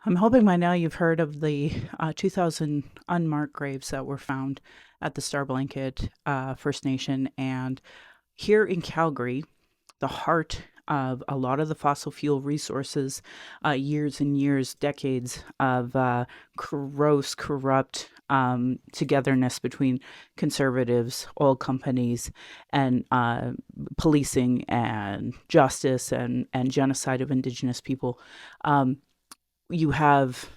I'm hoping by now you've heard of the 2,000 unmarked graves that were found at the Star Blanket First Nation. And here in Calgary, the heart of a lot of the fossil fuel resources, years and years, decades of gross, corrupt togetherness between conservatives, oil companies, and policing and justice and genocide of Indigenous people. You have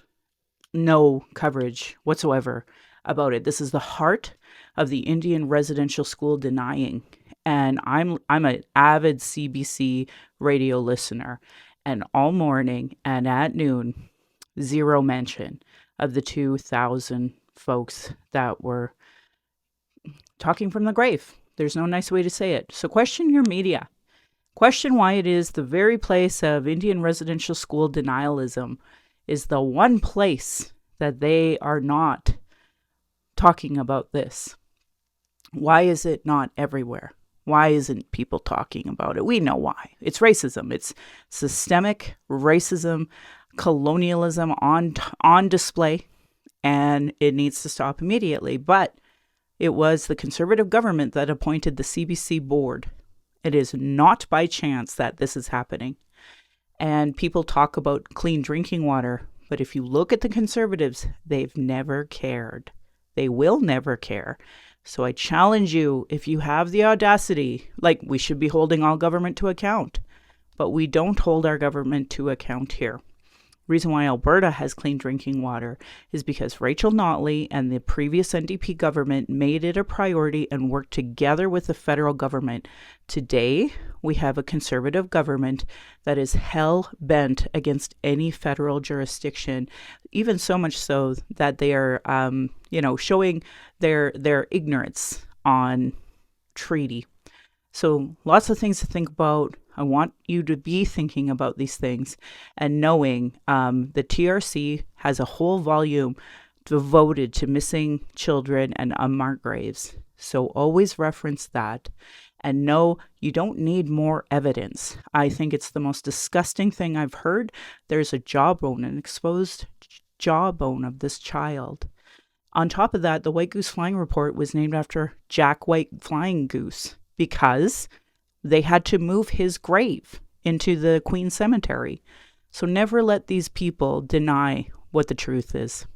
no coverage whatsoever about it. This is the heart of the Indian residential school denying. And I'm an avid CBC radio listener, and all morning and at noon, zero mention of the 2,000 folks that were talking from the grave. There's no nice way to say it. So question your media. Question why it is the very place of Indian residential school denialism is the one place that they are not talking about this. Why is it not everywhere? Why isn't people talking about it? We know why. It's racism. It's systemic racism, colonialism on display, and it needs to stop immediately. But it was the Conservative government that appointed the CBC board. It is not by chance that this is happening. And people talk about clean drinking water, but if you look at the Conservatives, they've never cared. They will never care. So I challenge you, if you have the audacity, like we should be holding all government to account, but we don't hold our government to account here. Reason why Alberta has clean drinking water is because Rachel Notley and the previous NDP government made it a priority and worked together with the federal government. Today, we have a Conservative government that is hell-bent against any federal jurisdiction, even so much so that they are, showing their ignorance on treaty. So lots of things to think about. I want you to be thinking about these things and knowing the TRC has a whole volume devoted to missing children and unmarked graves. So always reference that and know you don't need more evidence. I think it's the most disgusting thing I've heard. There's a jawbone, an exposed jawbone of this child. On top of that, the White Goose Flying Report was named after Jack White Flying Goose because they had to move his grave into the Queen Cemetery. So never let these people deny what the truth is.